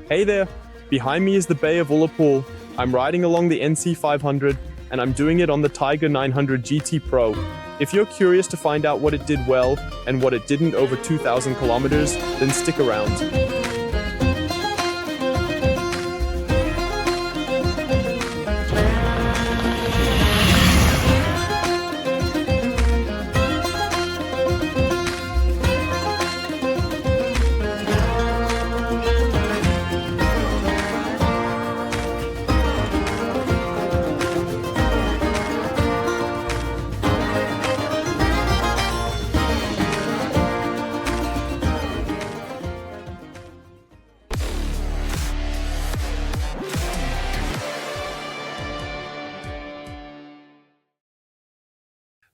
Hey there! Behind me is the Bay of Ullapool. I'm riding along the NC500, and I'm doing it on the Tiger 900 GT Pro. If you're curious to find out what it did well and what it didn't over 2,000 kilometers, then stick around.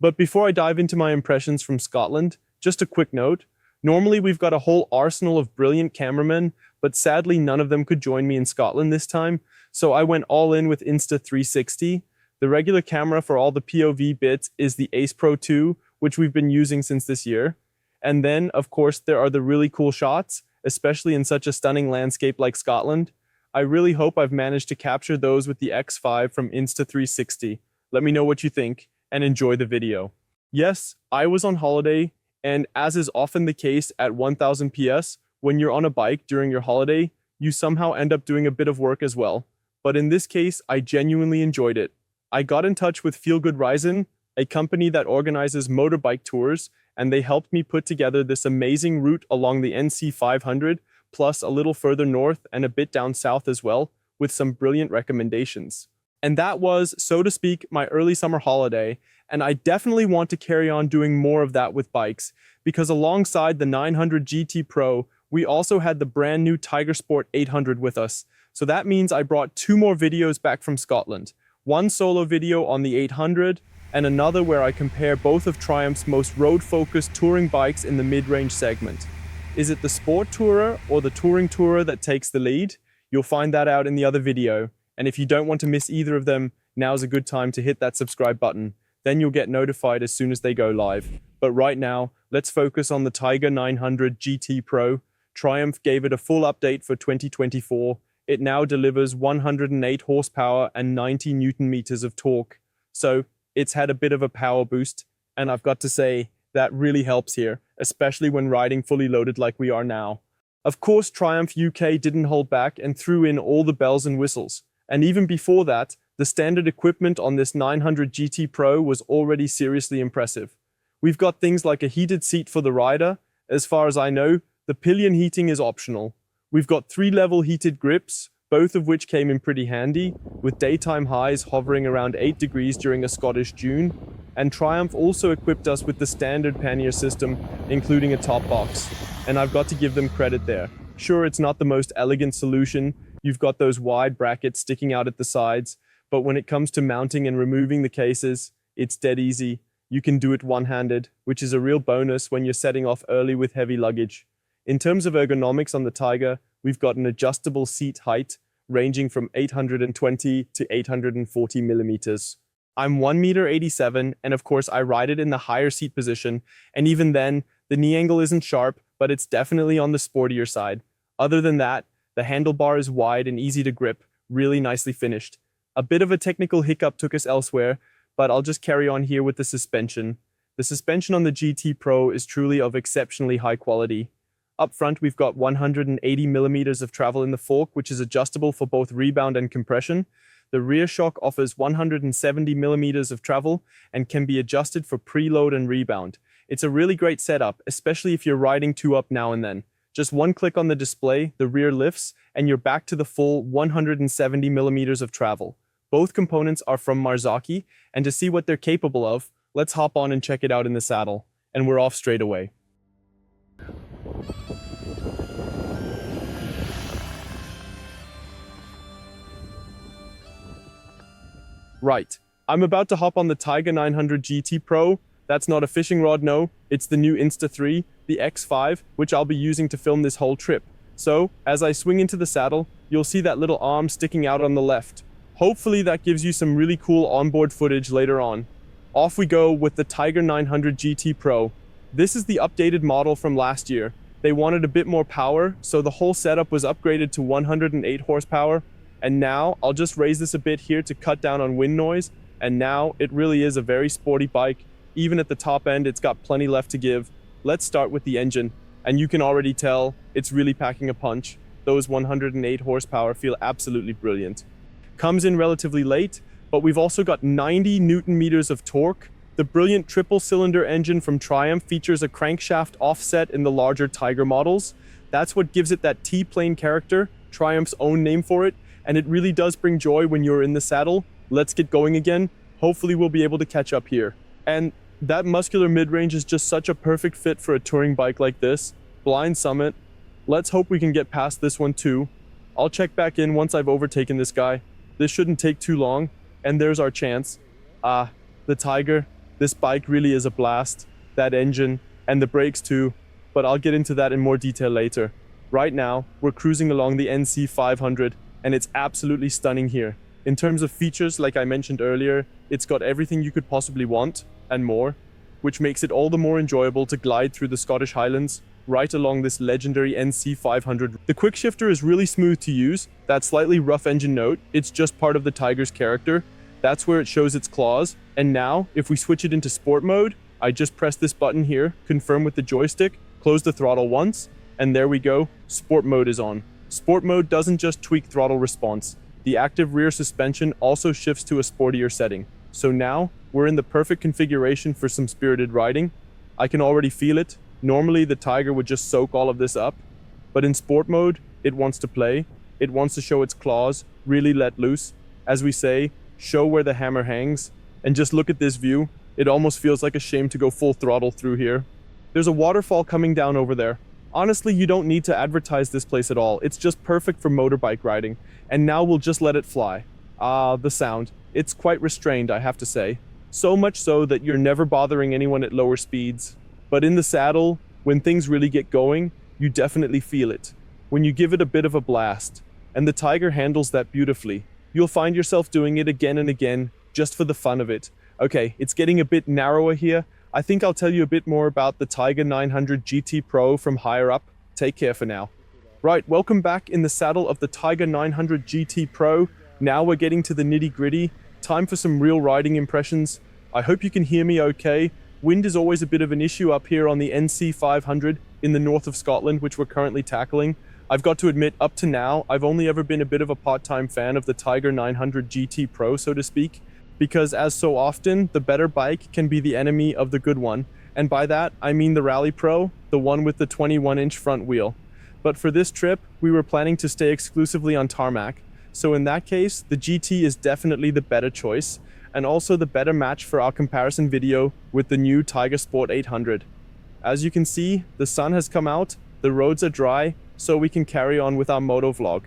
But before I dive into my impressions from Scotland, just a quick note. Normally we've got a whole arsenal of brilliant cameramen, but sadly none of them could join me in Scotland this time, so I went all in with Insta360. The regular camera for all the POV bits is the Ace Pro 2, which we've been using since this year. And then, of course, there are the really cool shots, especially in such a stunning landscape like Scotland. I really hope I've managed to capture those with the X5 from Insta360. Let me know what you think, and enjoy the video. Yes, I was on holiday, and as is often the case at 1000 PS, when you're on a bike during your holiday, you somehow end up doing a bit of work as well. But in this case, I genuinely enjoyed it. I got in touch with Feel Good Ryzen, a company that organizes motorbike tours, and they helped me put together this amazing route along the NC500, plus a little further north and a bit down south as well, with some brilliant recommendations. And that was, so to speak, my early summer holiday, and I definitely want to carry on doing more of that with bikes, because alongside the 900 GT Pro, we also had the brand new Tiger Sport 800 with us. So that means I brought 2 more videos back from Scotland. One solo video on the 800, and another where I compare both of Triumph's most road-focused touring bikes in the mid-range segment. Is it the Sport Tourer or the Touring Tourer that takes the lead? You'll find that out in the other video. And if you don't want to miss either of them, now's a good time to hit that subscribe button. Then you'll get notified as soon as they go live. But right now, let's focus on the Tiger 900 GT Pro. Triumph gave it a full update for 2024. It now delivers 108 horsepower and 90 Newton meters of torque. So it's had a bit of a power boost. And I've got to say, that really helps here, especially when riding fully loaded like we are now. Of course, Triumph UK didn't hold back and threw in all the bells and whistles. And even before that, the standard equipment on this 900 GT Pro was already seriously impressive. We've got things like a heated seat for the rider. As far as I know, the pillion heating is optional. We've got 3-level heated grips, both of which came in pretty handy, with daytime highs hovering around 8 degrees during a Scottish June. And Triumph also equipped us with the standard pannier system, including a top box. And I've got to give them credit there. Sure, it's not the most elegant solution. You've got those wide brackets sticking out at the sides, but when it comes to mounting and removing the cases, it's dead easy. You can do it one-handed, which is a real bonus when you're setting off early with heavy luggage. In terms of ergonomics on the Tiger, we've got an adjustable seat height ranging from 820 to 840 millimeters. I'm 1.87 m, and of course I ride it in the higher seat position, and even then, the knee angle isn't sharp, but it's definitely on the sportier side. Other than that, the handlebar is wide and easy to grip, really nicely finished. A bit of a technical hiccup took us elsewhere, but I'll just carry on here with the suspension. The suspension on the GT Pro is truly of exceptionally high quality. Up front, we've got 180 millimeters of travel in the fork, which is adjustable for both rebound and compression. The rear shock offers 170 millimeters of travel and can be adjusted for preload and rebound. It's a really great setup, especially if you're riding 2 up now and then. Just one click on the display, the rear lifts, and you're back to the full 170 millimeters of travel. Both components are from Marzocchi, and to see what they're capable of, let's hop on and check it out in the saddle. And we're off straight away. Right, I'm about to hop on the Tiger 900 GT Pro. That's not a fishing rod, no. It's the new Insta3, the X5, which I'll be using to film this whole trip. So, as I swing into the saddle, you'll see that little arm sticking out on the left. Hopefully that gives you some really cool onboard footage later on. Off we go with the Tiger 900 GT Pro. This is the updated model from last year. They wanted a bit more power, so the whole setup was upgraded to 108 horsepower. And now I'll just raise this a bit here to cut down on wind noise. And now it really is a very sporty bike. Even at the top end, it's got plenty left to give. Let's start with the engine. And you can already tell it's really packing a punch. Those 108 horsepower feel absolutely brilliant. Comes in relatively late, but we've also got 90 Newton meters of torque. The brilliant triple-cylinder engine from Triumph features a crankshaft offset in the larger Tiger models. That's what gives it that T-plane character, Triumph's own name for it, and it really does bring joy when you're in the saddle. Let's get going again. Hopefully we'll be able to catch up here. And that muscular mid-range is just such a perfect fit for a touring bike like this. Blind Summit. Let's hope we can get past this one too. I'll check back in once I've overtaken this guy. This shouldn't take too long, and there's our chance. The Tiger. This bike really is a blast. That engine, and the brakes too, but I'll get into that in more detail later. Right now, we're cruising along the NC500, and it's absolutely stunning here. In terms of features, like I mentioned earlier, it's got everything you could possibly want, and more, which makes it all the more enjoyable to glide through the Scottish Highlands, right along this legendary NC500. The quick shifter is really smooth to use. That slightly rough engine note, it's just part of the Tiger's character. That's where it shows its claws. And now, if we switch it into sport mode, I just press this button here, confirm with the joystick, close the throttle once, and there we go, sport mode is on. Sport mode doesn't just tweak throttle response. The active rear suspension also shifts to a sportier setting. So now, we're in the perfect configuration for some spirited riding. I can already feel it. Normally, the Tiger would just soak all of this up. But in sport mode, it wants to play. It wants to show its claws, really let loose. As we say, show where the hammer hangs. And just look at this view. It almost feels like a shame to go full throttle through here. There's a waterfall coming down over there. Honestly, you don't need to advertise this place at all. It's just perfect for motorbike riding. And now we'll just let it fly. The sound. It's quite restrained, I have to say. So much so that you're never bothering anyone at lower speeds. But in the saddle, when things really get going, you definitely feel it. When you give it a bit of a blast. And the Tiger handles that beautifully. You'll find yourself doing it again and again, just for the fun of it. Okay, it's getting a bit narrower here. I think I'll tell you a bit more about the Tiger 900 GT Pro from higher up. Take care for now. Right, welcome back in the saddle of the Tiger 900 GT Pro. Now we're getting to the nitty-gritty. Time for some real riding impressions. I hope you can hear me okay. Wind is always a bit of an issue up here on the NC500 in the north of Scotland, which we're currently tackling. I've got to admit, up to now, I've only ever been a bit of a part-time fan of the Tiger 900 GT Pro, so to speak, because as so often, the better bike can be the enemy of the good one. And by that, I mean the Rally Pro, the one with the 21-inch front wheel. But for this trip, we were planning to stay exclusively on tarmac. So in that case, the GT is definitely the better choice, and also the better match for our comparison video with the new Tiger Sport 800. As you can see, the sun has come out, the roads are dry, so we can carry on with our moto vlog.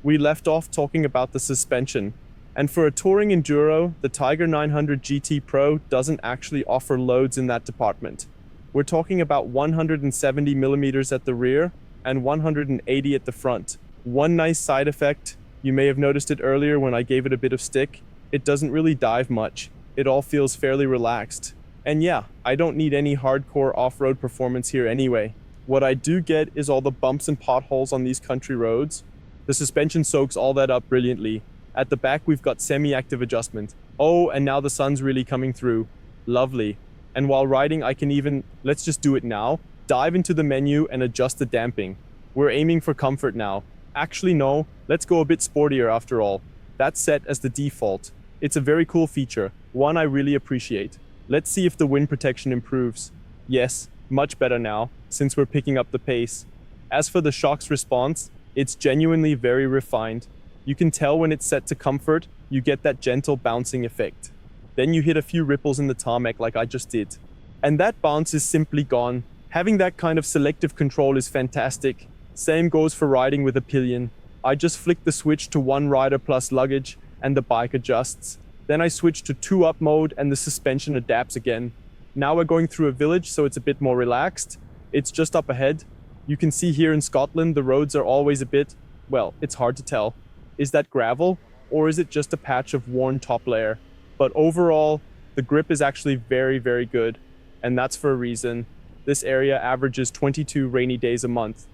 We left off talking about the suspension. And for a touring enduro, the Tiger 900 GT Pro doesn't actually offer loads in that department. We're talking about 170 millimeters at the rear and 180 at the front. One nice side effect, you may have noticed it earlier when I gave it a bit of stick, it doesn't really dive much. It all feels fairly relaxed. And yeah, I don't need any hardcore off-road performance here anyway. What I do get is all the bumps and potholes on these country roads. The suspension soaks all that up brilliantly. At the back, we've got semi-active adjustment. Oh, and now the sun's really coming through. Lovely. And while riding, I can even, let's just do it now, dive into the menu and adjust the damping. We're aiming for comfort now. Actually, no, let's go a bit sportier after all. That's set as the default. It's a very cool feature, one I really appreciate. Let's see if the wind protection improves. Yes, much better now, since we're picking up the pace. As for the shock's response, it's genuinely very refined. You can tell when it's set to comfort, you get that gentle bouncing effect. Then you hit a few ripples in the tarmac like I just did. And that bounce is simply gone. Having that kind of selective control is fantastic. Same goes for riding with a pillion. I just flick the switch to one rider plus luggage and the bike adjusts. Then I switch to 2-up mode and the suspension adapts again. Now we're going through a village, so it's a bit more relaxed. It's just up ahead. You can see here in Scotland the roads are always a bit, well, it's hard to tell. Is that gravel or is it just a patch of worn top layer? But overall, the grip is actually very, very good. And that's for a reason. this area averages 22 rainy days a month.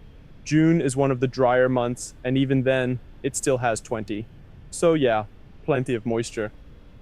June is one of the drier months, and even then, it still has 20. So yeah, plenty of moisture.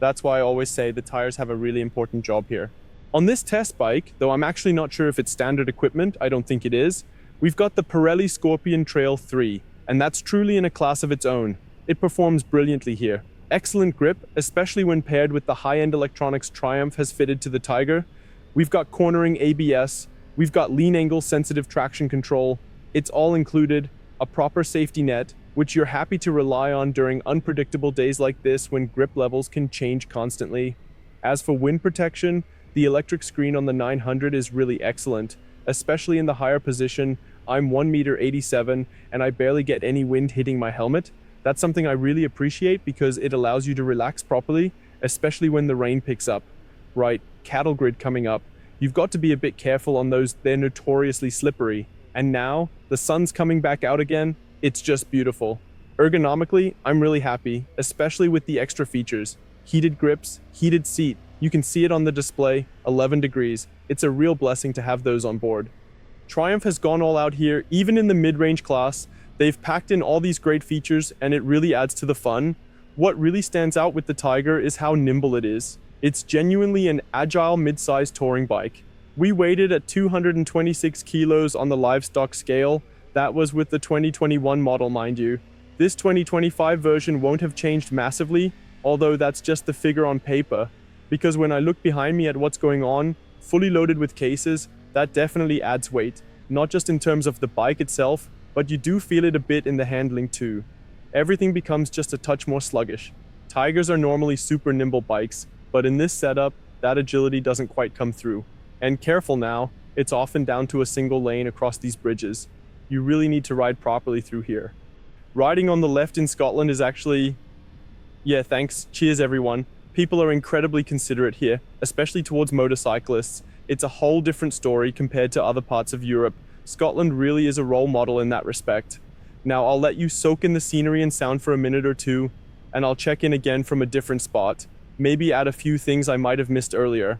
That's why I always say the tires have a really important job here. On this test bike, though I'm actually not sure if it's standard equipment, I don't think it is, we've got the Pirelli Scorpion Trail 3, and that's truly in a class of its own. It performs brilliantly here. Excellent grip, especially when paired with the high-end electronics Triumph has fitted to the Tiger. We've got cornering ABS, we've got lean angle sensitive traction control, it's all included, a proper safety net, which you're happy to rely on during unpredictable days like this when grip levels can change constantly. As for wind protection, the electric screen on the 900 is really excellent, especially in the higher position. I'm 1.87 meters and I barely get any wind hitting my helmet. That's something I really appreciate because it allows you to relax properly, especially when the rain picks up. Right, cattle grid coming up. You've got to be a bit careful on those, they're notoriously slippery. And now, the sun's coming back out again, it's just beautiful. Ergonomically, I'm really happy, especially with the extra features. Heated grips, heated seat, you can see it on the display, 11 degrees. It's a real blessing to have those on board. Triumph has gone all out here, even in the mid-range class. They've packed in all these great features and it really adds to the fun. What really stands out with the Tiger is how nimble it is. It's genuinely an agile mid-sized touring bike. We weighed it at 226 kilos on the livestock scale. That was with the 2021 model, mind you. This 2025 version won't have changed massively, although that's just the figure on paper. Because when I look behind me at what's going on, fully loaded with cases, that definitely adds weight. Not just in terms of the bike itself, but you do feel it a bit in the handling too. Everything becomes just a touch more sluggish. Tigers are normally super nimble bikes, but in this setup, that agility doesn't quite come through. And careful now, it's often down to a single lane across these bridges. You really need to ride properly through here. Riding on the left in Scotland is actually... Yeah, thanks. Cheers everyone. People are incredibly considerate here, especially towards motorcyclists. It's a whole different story compared to other parts of Europe. Scotland really is a role model in that respect. Now I'll let you soak in the scenery and sound for a minute or two, and I'll check in again from a different spot. Maybe add a few things I might have missed earlier.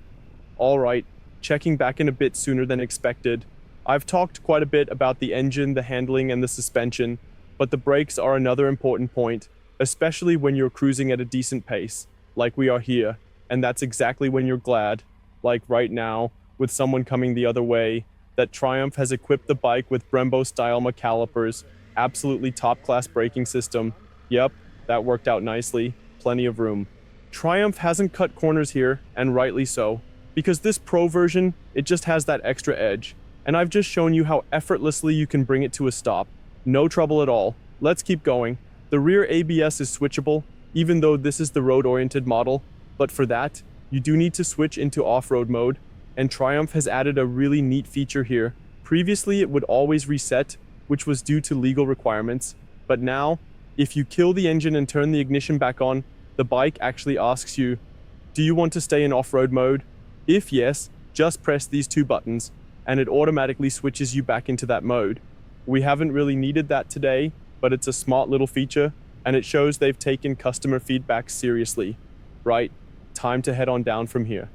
Alright, checking back in a bit sooner than expected. I've talked quite a bit about the engine, the handling, and the suspension, but the brakes are another important point, especially when you're cruising at a decent pace, like we are here, and that's exactly when you're glad, like right now, with someone coming the other way, that Triumph has equipped the bike with Brembo-style calipers, absolutely top-class braking system. Yep, that worked out nicely, plenty of room. Triumph hasn't cut corners here, and rightly so, because this Pro version, it just has that extra edge, and I've just shown you how effortlessly you can bring it to a stop. No trouble at all. Let's keep going. The rear ABS is switchable, even though this is the road-oriented model, but for that, you do need to switch into off-road mode, and Triumph has added a really neat feature here. Previously, it would always reset, which was due to legal requirements, but now, if you kill the engine and turn the ignition back on, the bike actually asks you, do you want to stay in off-road mode? If yes, just press these two buttons, and it automatically switches you back into that mode. We haven't really needed that today, but it's a smart little feature, and it shows they've taken customer feedback seriously. Right, time to head on down from here.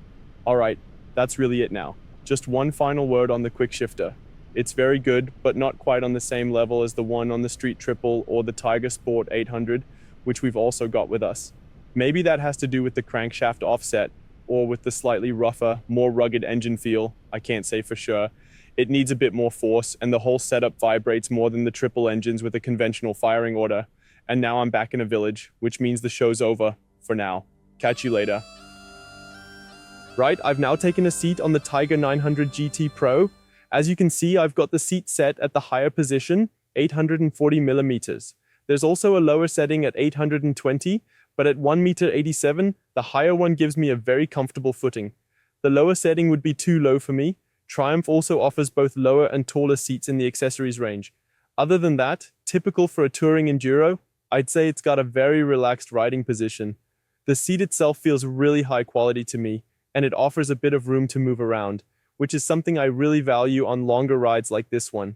Alright, that's really it now. Just one final word on the quick shifter. It's very good, but not quite on the same level as the one on the Street Triple or the Tiger Sport 800, which we've also got with us. Maybe that has to do with the crankshaft offset, or with the slightly rougher, more rugged engine feel. I can't say for sure. It needs a bit more force, and the whole setup vibrates more than the triple engines with a conventional firing order. And now I'm back in a village, which means the show's over, for now. Catch you later. Right, I've now taken a seat on the Tiger 900 GT Pro. As you can see, I've got the seat set at the higher position, 840 millimeters. There's also a lower setting at 820, but at 1.87 meters, the higher one gives me a very comfortable footing. The lower setting would be too low for me. Triumph also offers both lower and taller seats in the accessories range. Other than that, typical for a touring enduro, I'd say it's got a very relaxed riding position. The seat itself feels really high quality to me, and it offers a bit of room to move around, which is something I really value on longer rides like this one.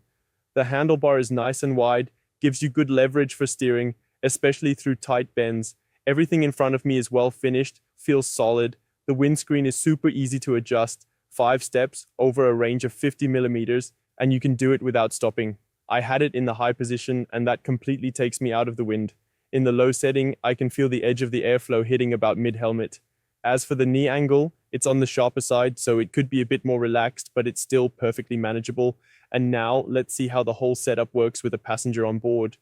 The handlebar is nice and wide, gives you good leverage for steering, especially through tight bends. Everything in front of me is well finished, feels solid. The windscreen is super easy to adjust. 5 steps over a range of 50 millimeters, and you can do it without stopping. I had it in the high position, and that completely takes me out of the wind. In the low setting, I can feel the edge of the airflow hitting about mid-helmet. As for the knee angle, it's on the sharper side, so it could be a bit more relaxed, but it's still perfectly manageable. And now, let's see how the whole setup works with a passenger on board.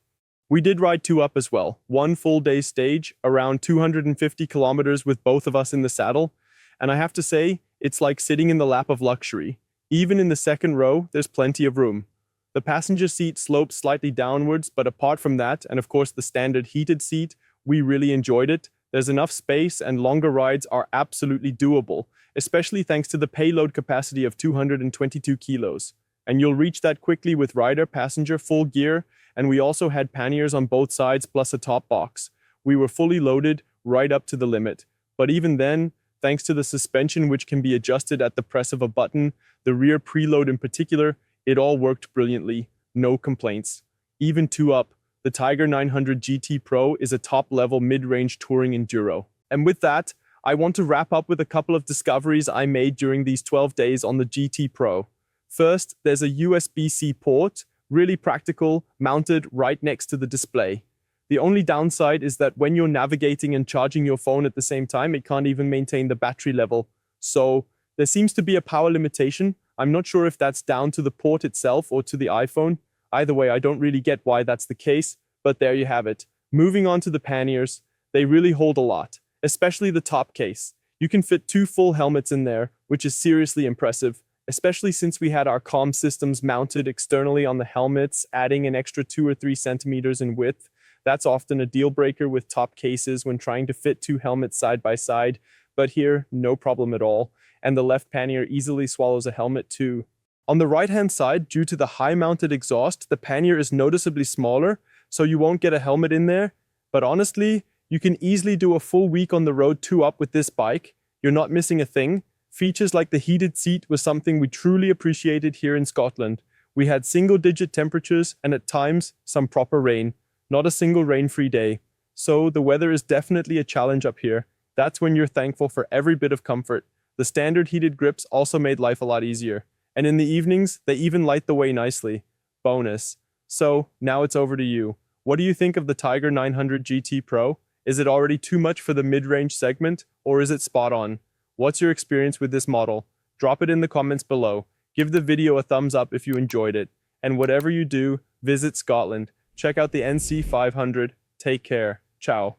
We did ride 2 up as well. 1 full day stage, around 250 kilometers with both of us in the saddle. And I have to say, it's like sitting in the lap of luxury. Even in the second row, there's plenty of room. The passenger seat slopes slightly downwards, but apart from that, and of course the standard heated seat, we really enjoyed it. There's enough space and longer rides are absolutely doable, especially thanks to the payload capacity of 222 kilos. And you'll reach that quickly with rider, passenger, full gear, and we also had panniers on both sides plus a top box. We were fully loaded right up to the limit. But even then, thanks to the suspension which can be adjusted at the press of a button, the rear preload in particular, it all worked brilliantly, no complaints. Even 2 up, the Tiger 900 GT Pro is a top-level mid-range touring enduro. And with that, I want to wrap up with a couple of discoveries I made during these 12 days on the GT Pro. First, there's a USB-C port, really practical, mounted right next to the display. The only downside is that when you're navigating and charging your phone at the same time, it can't even maintain the battery level. So there seems to be a power limitation. I'm not sure if that's down to the port itself or to the iPhone. Either way, I don't really get why that's the case, but there you have it. Moving on to the panniers, they really hold a lot, especially the top case. You can fit 2 full helmets in there, which is seriously impressive, especially since we had our comm systems mounted externally on the helmets, adding an extra 2 or 3 centimeters in width. That's often a deal breaker with top cases when trying to fit 2 helmets side by side, but here, no problem at all. And the left pannier easily swallows a helmet too. On the right-hand side, due to the high-mounted exhaust, the pannier is noticeably smaller, so you won't get a helmet in there. But honestly, you can easily do a full week on the road 2 up with this bike. You're not missing a thing. Features like the heated seat was something we truly appreciated here in Scotland. We had single-digit temperatures and at times some proper rain. Not a single rain-free day. So the weather is definitely a challenge up here. That's when you're thankful for every bit of comfort. The standard heated grips also made life a lot easier. And in the evenings, they even light the way nicely. Bonus. So, now it's over to you. What do you think of the Tiger 900 GT Pro? Is it already too much for the mid-range segment, or is it spot on? What's your experience with this model? Drop it in the comments below. Give the video a thumbs up if you enjoyed it. And whatever you do, visit Scotland. Check out the NC500. Take care. Ciao.